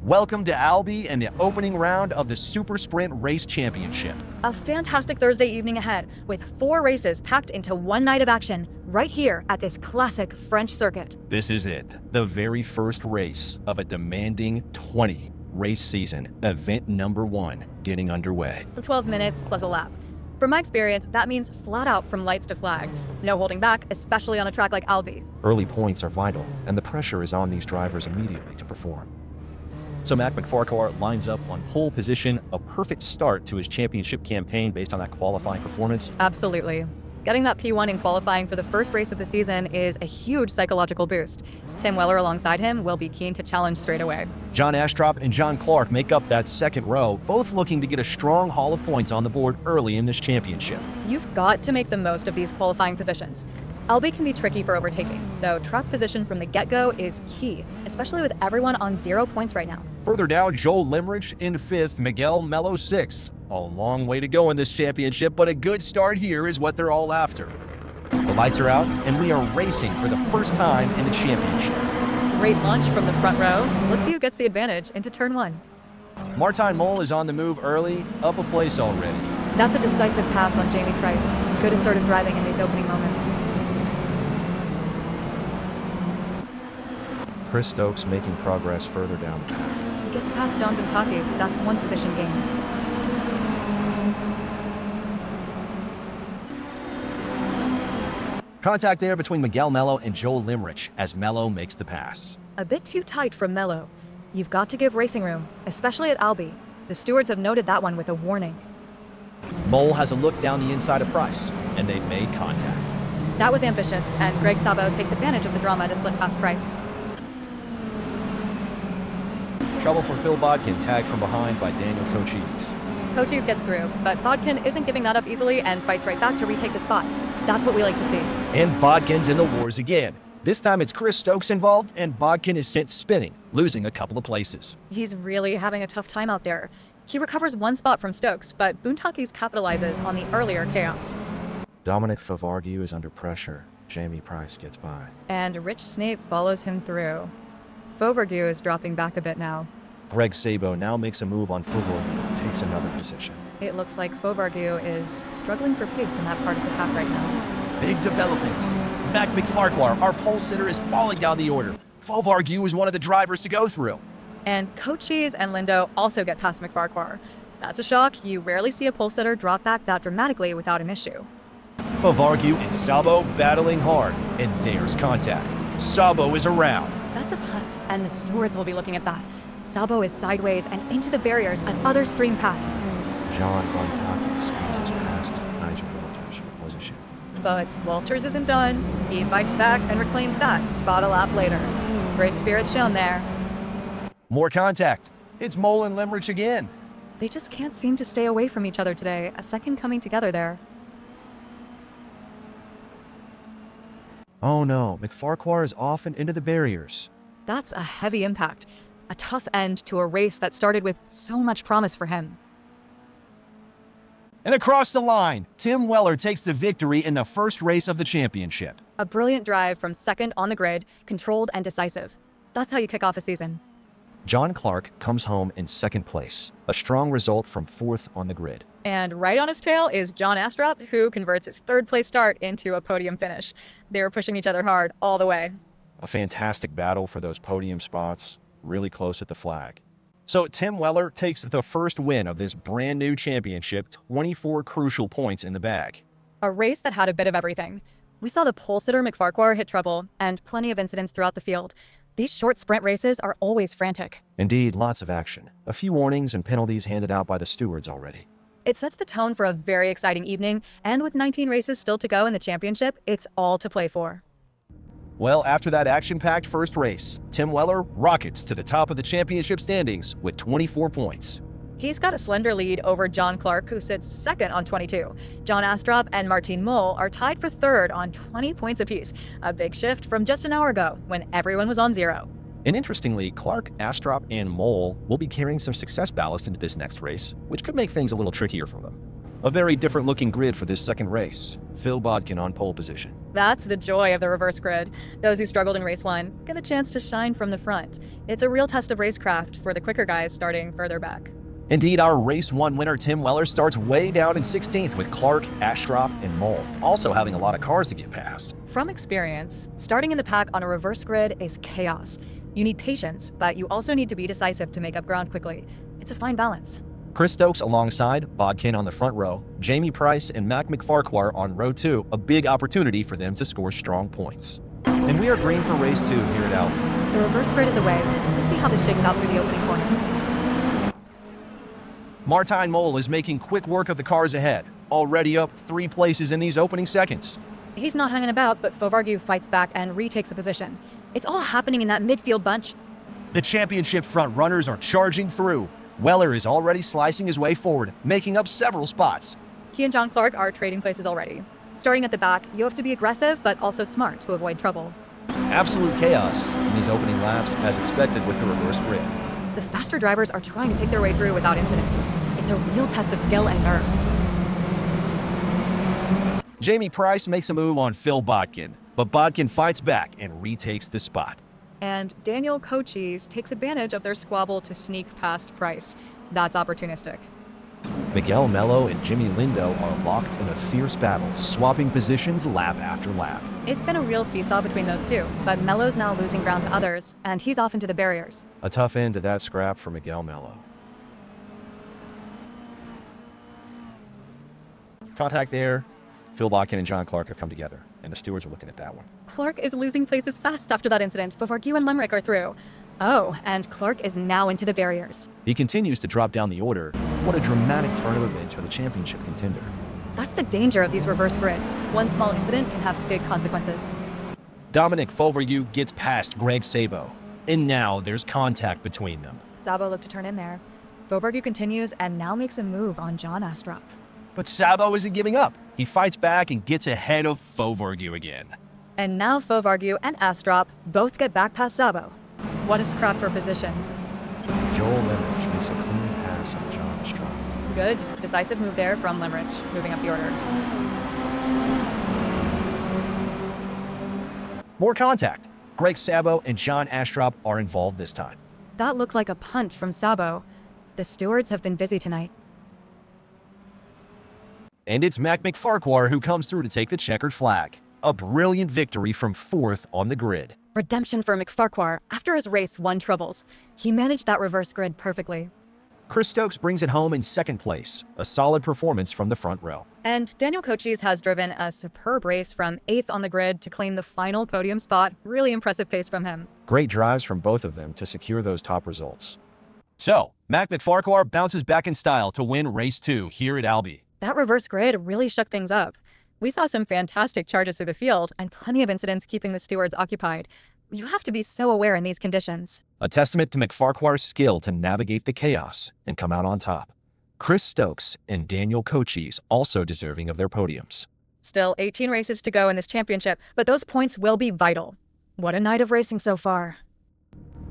Welcome to Albi and the opening round of the Super Sprint Race Championship. A fantastic Thursday evening ahead, with 4 races packed into one night of action, right here at this classic French circuit. This is it, the very first race of a demanding 20-race season, event number 1 getting underway. 12 minutes plus a lap. From my experience, that means flat out from lights to flag. No holding back, especially on a track like Albi. Early points are vital, and the pressure is on these drivers immediately to perform. So Mac McFarquhar lines up on pole position, a perfect start to his championship campaign based on that qualifying performance. Absolutely. Getting that P1 in qualifying for the first race of the season is a huge psychological boost. Tim Weller alongside him will be keen to challenge straight away. John Astrop and John Clark make up that second row, both looking to get a strong haul of points on the board early in this championship. You've got to make the most of these qualifying positions. Albi can be tricky for overtaking, so track position from the get-go is key, especially with everyone on 0 points right now. Further down, Joel Limerick in 5th, Miguel Mello 6th. A long way to go in this championship, but a good start here is what they're all after. The lights are out, and we are racing for the first time in the championship. Great launch from the front row. Let's see who gets the advantage into turn 1. Martin Mole is on the move early, up a place already. That's a decisive pass on Jamie Price. Good assertive driving in these opening moments. Chris Stokes making progress further down the path. He gets past John Bentakis. That's 1 position gain. Contact there between Miguel Mello and Joel Limerick as Mello makes the pass. A bit too tight from Mello. You've got to give racing room, especially at Albi. The stewards have noted that one with a warning. Mole has a look down the inside of Price, and they've made contact. That was ambitious, and Greg Sabo takes advantage of the drama to slip past Price. Trouble for Phil Bodkin, tagged from behind by Daniel Cochise. Cochise gets through, but Bodkin isn't giving that up easily and fights right back to retake the spot. That's what we like to see. And Bodkin's in the wars again. This time it's Chris Stokes involved, and Bodkin is sent spinning, losing a couple of places. He's really having a tough time out there. He recovers 1 spot from Stokes, but Bentakis capitalizes on the earlier chaos. Dominic Favargiu is under pressure. Jamie Price gets by. And Rich Snape follows him through. Favargiu is dropping back a bit now. Greg Sabo now makes a move on Favargiu and takes another position. It looks like Favargiu is struggling for pace in that part of the pack right now. Big developments. Mac McFarquhar, our pole sitter, is falling down the order. Favargiu is one of the drivers to go through. And Cochise and Lindo also get past McFarquhar. That's a shock. You rarely see a pole sitter drop back that dramatically without an issue. Favargiu and Sabo battling hard, and there's contact. Sabo is around. That's a punt, and the stewards will be looking at that. Sabo is sideways and into the barriers as others stream past. John Bonpaki squeezes past Nigel Walters for position. But Walters isn't done. He fights back and reclaims that spot a lap later. Great spirit shown there. More contact. It's Mole and Limerick again. They just can't seem to stay away from each other today. A second coming together there. Oh no, McFarquhar is off and into the barriers. That's a heavy impact. A tough end to a race that started with so much promise for him. And across the line, Tim Weller takes the victory in the first race of the championship. A brilliant drive from second on the grid, controlled and decisive. That's how you kick off a season. John Clark comes home in 2nd place, a strong result from 4th on the grid. And right on his tail is John Astrop, who converts his 3rd place start into a podium finish. They were pushing each other hard all the way. A fantastic battle for those podium spots, really close at the flag. So Tim Weller takes the first win of this brand new championship, 24 crucial points in the bag. A race that had a bit of everything. We saw the pole sitter McFarquhar hit trouble, and plenty of incidents throughout the field. These short sprint races are always frantic. Indeed, lots of action. A few warnings and penalties handed out by the stewards already. It sets the tone for a very exciting evening, and with 19 races still to go in the championship, it's all to play for. Well, after that action-packed first race, Tim Weller rockets to the top of the championship standings with 24 points. He's got a slender lead over John Clark, who sits 2nd on 22. John Astrop and Martin Mole are tied for 3rd on 20 points apiece, a big shift from just an hour ago when everyone was on 0. And interestingly, Clark, Astrop, and Mole will be carrying some success ballast into this next race, which could make things a little trickier for them. A very different looking grid for this second race. Phil Bodkin on pole position. That's the joy of the reverse grid. Those who struggled in race 1 get a chance to shine from the front. It's a real test of racecraft for the quicker guys starting further back. Indeed, our race 1 winner Tim Weller starts way down in 16th with Clark, Astrop, and Mole, also having a lot of cars to get past. From experience, starting in the pack on a reverse grid is chaos. You need patience, but you also need to be decisive to make up ground quickly. It's a fine balance. Chris Stokes alongside, Bodkin on the front row, Jamie Price and Mac McFarquhar on row 2, a big opportunity for them to score strong points. And we are green for race 2 here at Albi. The reverse grid is away. Let's see how this shakes out through the opening corners. Martijn Mol is making quick work of the cars ahead, already up 3 places in these opening seconds. He's not hanging about, but Fovargu fights back and retakes a position. It's all happening in that midfield bunch. The championship front runners are charging through. Weller is already slicing his way forward, making up several spots. He and John Clark are trading places already. Starting at the back, you have to be aggressive, but also smart to avoid trouble. Absolute chaos in these opening laps, as expected with the reverse grid. The faster drivers are trying to pick their way through without incident. It's a real test of skill and nerve. Jamie Price makes a move on Phil Bodkin, but Bodkin fights back and retakes the spot. And Daniel Cochise takes advantage of their squabble to sneak past Price. That's opportunistic. Miguel Mello and Jimmy Lindo are locked in a fierce battle, swapping positions lap after lap. It's been a real seesaw between those two, but Mello's now losing ground to others, and he's off into the barriers. A tough end to that scrap for Miguel Mello. Contact there. Phil Bodkin and John Clark have come together, and the stewards are looking at that one. Clark is losing places fast after that incident before Gue and Lemrick are through. Oh, and Clark is now into the barriers. He continues to drop down the order. What a dramatic turn of events for the championship contender. That's the danger of these reverse grids. One small incident can have big consequences. Dominic Fovargu gets past Greg Sabo, and now there's contact between them. Sabo looked to turn in there. Fovargu continues and now makes a move on John Astrop. But Sabo isn't giving up. He fights back and gets ahead of Fovargu again. And now Fovargu and Astrop both get back past Sabo. What a scrap for position. Joel Lemrich makes a clean pass on John Astrop. Good, decisive move there from Lemrich, moving up the order. More contact. Greg Sabo and John Astrop are involved this time. That looked like a punt from Sabo. The stewards have been busy tonight. And it's Mac McFarquhar who comes through to take the checkered flag. A brilliant victory from 4th on the grid. Redemption for McFarquhar after his race 1 troubles. He managed that reverse grid perfectly. Chris Stokes brings it home in 2nd place, a solid performance from the front row. And Daniel Cochise has driven a superb race from 8th on the grid to claim the final podium spot. Really impressive pace from him. Great drives from both of them to secure those top results. So, Mac McFarquhar bounces back in style to win race 2 here at Albi. That reverse grid really shook things up. We saw some fantastic charges through the field and plenty of incidents keeping the stewards occupied. You have to be so aware in these conditions. A testament to McFarquhar's skill to navigate the chaos and come out on top. Chris Stokes and Daniel Cochise also deserving of their podiums. Still 18 races to go in this championship, but those points will be vital. What a night of racing so far.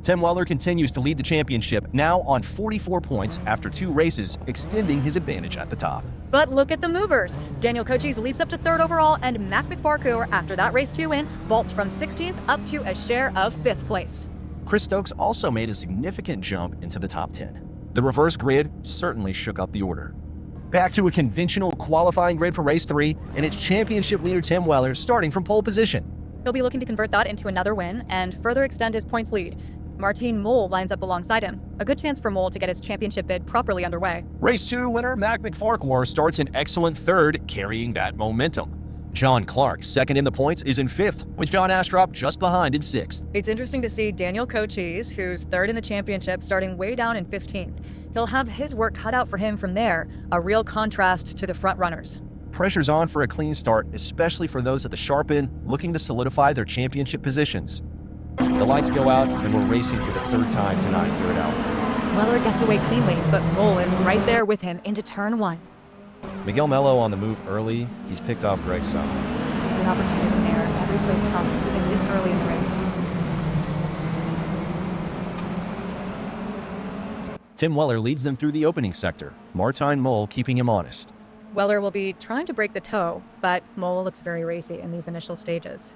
Tim Weller continues to lead the championship, now on 44 points after 2 races, extending his advantage at the top. But look at the movers. Daniel Cochise leaps up to 3rd overall, and Mac McFarquhar, after that race 2 win, vaults from 16th up to a share of 5th place. Chris Stokes also made a significant jump into the top 10. The reverse grid certainly shook up the order. Back to a conventional qualifying grid for race 3, and it's championship leader Tim Weller starting from pole position. He'll be looking to convert that into another win and further extend his points lead. Martijn Mol lines up alongside him. A good chance for Mol to get his championship bid properly underway. Race 2 winner Mac McFarquhar starts in excellent 3rd, carrying that momentum. John Clark, 2nd in the points, is in 5th, with John Astrop just behind in 6th. It's interesting to see Daniel Cochise, who's 3rd in the championship, starting way down in 15th. He'll have his work cut out for him from there, a real contrast to the front runners. Pressure's on for a clean start, especially for those at the sharp end looking to solidify their championship positions. The lights go out, and we're racing for the 3rd time tonight here at Albi. Weller gets away cleanly, but Mol is right there with him into turn 1. Miguel Mello on the move early. He's picked off Greg Sabo. Good opportunism there. Every place counts, even this early in the race. Tim Weller leads them through the opening sector, Martijn Mol keeping him honest. Weller will be trying to break the toe, but Mole looks very racy in these initial stages.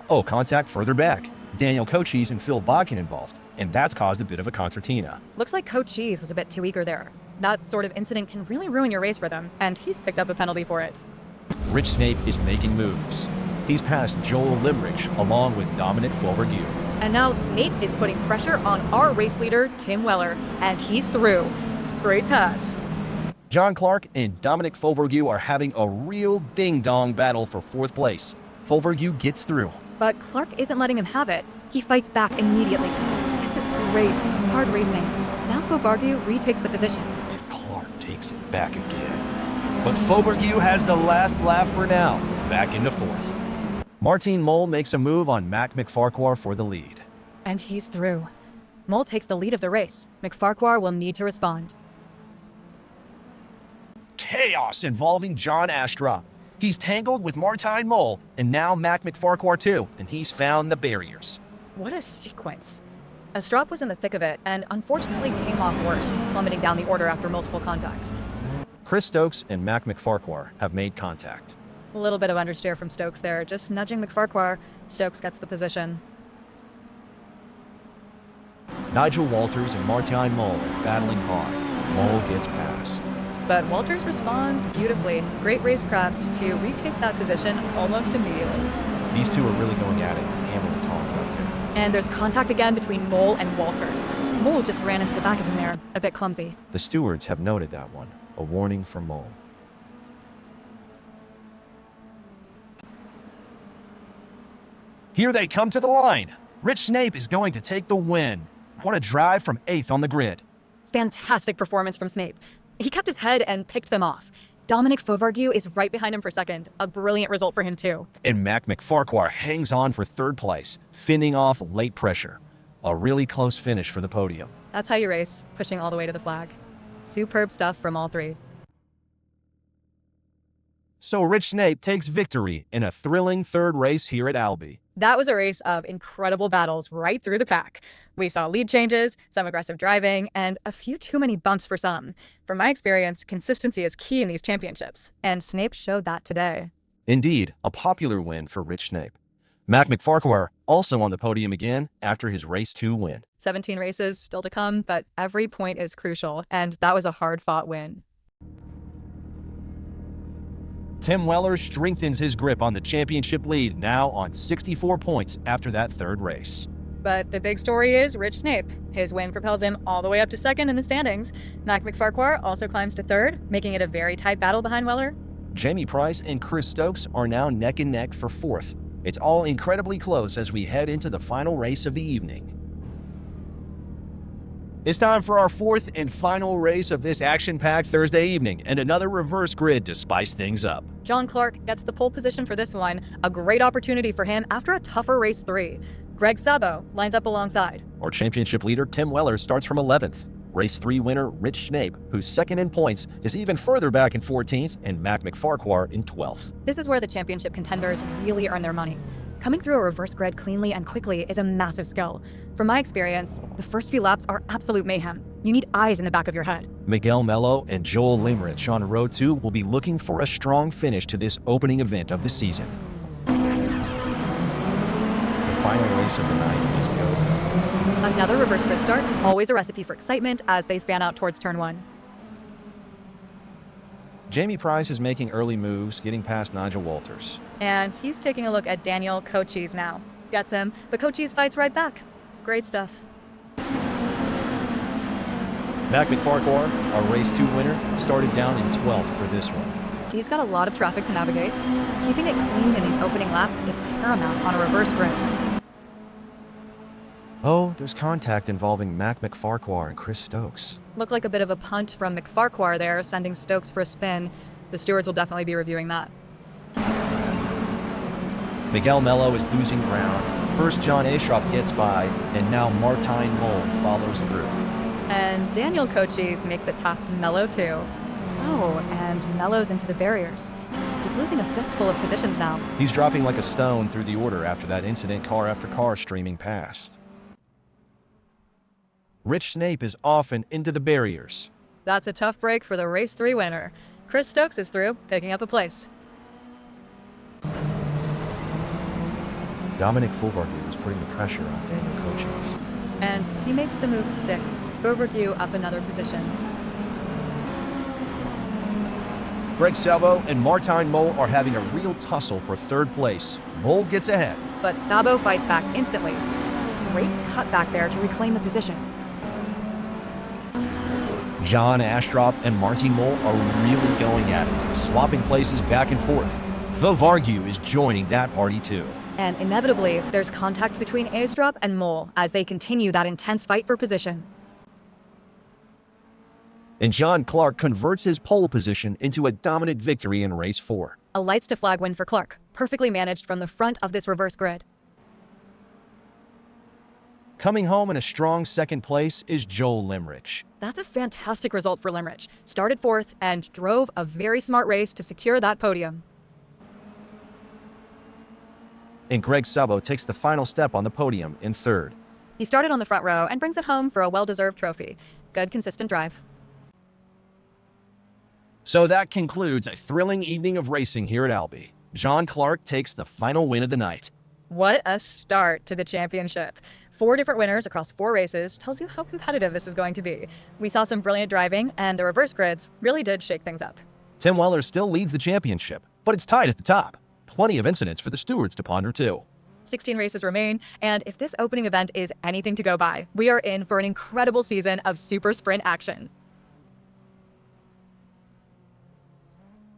Oh, contact further back. Daniel Cochise and Phil Bodkin involved, and that's caused a bit of a concertina. Looks like Coach Cheese was a bit too eager there. That sort of incident can really ruin your race rhythm, and he's picked up a penalty for it. Rich Snape is making moves. He's passed Joel Limrich along with Dominic Fauvergue. And now Snape is putting pressure on our race leader, Tim Weller, and he's through. Great pass. John Clark and Dominic Fauvergue are having a real ding-dong battle for 4th place. Fauvergue gets through. But Clark isn't letting him have it. He fights back immediately. This is great. Hard racing. Now Fauvergue retakes the position. And Clark takes it back again. But Fauvergue has the last laugh for now. Back into 4th. Martin Mole makes a move on Mac McFarquhar for the lead. And he's through. Mole takes the lead of the race. McFarquhar will need to respond. Chaos involving John Astrop. He's tangled with Martin Mole, and now Mac McFarquhar too, and he's found the barriers. What a sequence. Astrop was in the thick of it, and unfortunately came off worst, plummeting down the order after multiple contacts. Chris Stokes and Mac McFarquhar have made contact. A little bit of understeer from Stokes there, just nudging McFarquhar. Stokes gets the position. Nigel Walters and Martin Mole are battling hard. Mole gets past. But Walters responds beautifully. Great racecraft to retake that position almost immediately. These two are really going at it, hammer and tongs out there. And there's contact again between Mole and Walters. Mole just ran into the back of him there, a bit clumsy. The stewards have noted that one, a warning for Mole. Here they come to the line. Rich Snape is going to take the win. What a drive from 8th on the grid. Fantastic performance from Snape. He kept his head and picked them off. Dominic Fauvergue is right behind him for 2nd. A brilliant result for him too. And Mac McFarquhar hangs on for 3rd place, fending off late pressure. A really close finish for the podium. That's how you race, pushing all the way to the flag. Superb stuff from all three. So Rich Snape takes victory in a thrilling 3rd race here at Albi. That was a race of incredible battles right through the pack. We saw lead changes, some aggressive driving, and a few too many bumps for some. From my experience, consistency is key in these championships, and Snape showed that today. Indeed, a popular win for Rich Snape. Mac McFarquhar also on the podium again after his race 2 win. 17 races still to come, but every point is crucial, and that was a hard-fought win. Tim Weller strengthens his grip on the championship lead, now on 64 points after that 3rd race. But the big story is Rich Snape. His win propels him all the way up to 2nd in the standings. Mac McFarquhar also climbs to 3rd, making it a very tight battle behind Weller. Jamie Price and Chris Stokes are now neck and neck for 4th. It's all incredibly close as we head into the final race of the evening. It's time for our 4th and final race of this action-packed Thursday evening, and another reverse grid to spice things up. John Clark gets the pole position for this one, a great opportunity for him after a tougher race 3. Greg Sabo lines up alongside. Our championship leader, Tim Weller, starts from 11th. Race 3 winner, Rich Snape, who's 2nd in points, is even further back in 14th, and Mac McFarquhar in 12th. This is where the championship contenders really earn their money. Coming through a reverse grid cleanly and quickly is a massive skill. From my experience, the first few laps are absolute mayhem. You need eyes in the back of your head. Miguel Mello and Joel Limrich on row 2 will be looking for a strong finish to this opening event of the season. The final race of the night is go. Another reverse grid start, always a recipe for excitement as they fan out towards turn 1. Jamie Price is making early moves, getting past Nigel Walters. And he's taking a look at Daniel Cochise now. Gets him, but Cochise fights right back. Great stuff. Mac McFarquhar, our race 2 winner, started down in 12th for this one. He's got a lot of traffic to navigate. Keeping it clean in these opening laps is paramount on a reverse grid. Oh, there's contact involving Mac McFarquhar and Chris Stokes. Looked like a bit of a punt from McFarquhar there, sending Stokes for a spin. The stewards will definitely be reviewing that. Miguel Mello is losing ground. First John Astrop gets by, and now Martin Mole follows through. And Daniel Cochise makes it past Mello too. Oh, and Mello's into the barriers. He's losing a fistful of positions now. He's dropping like a stone through the order after that incident, car after car streaming past. Rich Snape is off and into the barriers. That's a tough break for the race 3 winner. Chris Stokes is through, picking up a place. Dominic Fulvargu is putting the pressure on Daniel Coaches. And he makes the move stick. Fulvargu up another position. Greg Salvo and Martijn Mol are having a real tussle for third place. Mol gets ahead. But Sabo fights back instantly. Great cut back there to reclaim the position. John Astrop and Martin Mol are really going at it, swapping places back and forth. Fulvargu is joining that party too. And inevitably, there's contact between Astrop and Mol as they continue that intense fight for position. And John Clark converts his pole position into a dominant victory in race 4. A lights to flag win for Clark, perfectly managed from the front of this reverse grid. Coming home in a strong second place is Joel Limrich. That's a fantastic result for Limrich. Started 4th and drove a very smart race to secure that podium. And Greg Sabo takes the final step on the podium in 3rd. He started on the front row and brings it home for a well-deserved trophy. Good, consistent drive. So that concludes a thrilling evening of racing here at Albi. John Clark takes the final win of the night. What a start to the championship. 4 different winners across 4 races tells you how competitive this is going to be. We saw some brilliant driving, and the reverse grids really did shake things up. Tim Weller still leads the championship, but it's tied at the top. Plenty of incidents for the stewards to ponder too. 16 races remain, and if this opening event is anything to go by, we are in for an incredible season of super sprint action.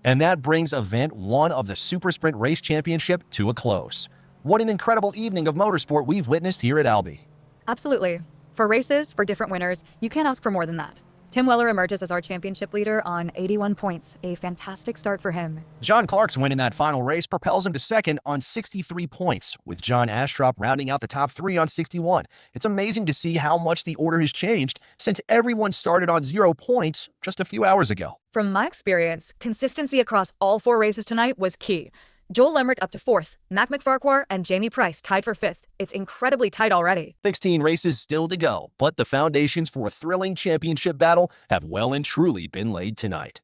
And that brings event 1 of the Super Sprint Race Championship to a close. What an incredible evening of motorsport we've witnessed here at Albi. Absolutely. For races, for different winners, you can't ask for more than that. Tim Weller emerges as our championship leader on 81 points, a fantastic start for him. John Clark's win in that final race propels him to second on 63 points, with John Astrop rounding out the top 3 on 61. It's amazing to see how much the order has changed since everyone started on 0 points just a few hours ago. From my experience, consistency across all 4 races tonight was key. Joel Lemrick up to 4th, Mac McFarquhar and Jamie Price tied for 5th. It's incredibly tight already. 16 races still to go, but the foundations for a thrilling championship battle have well and truly been laid tonight.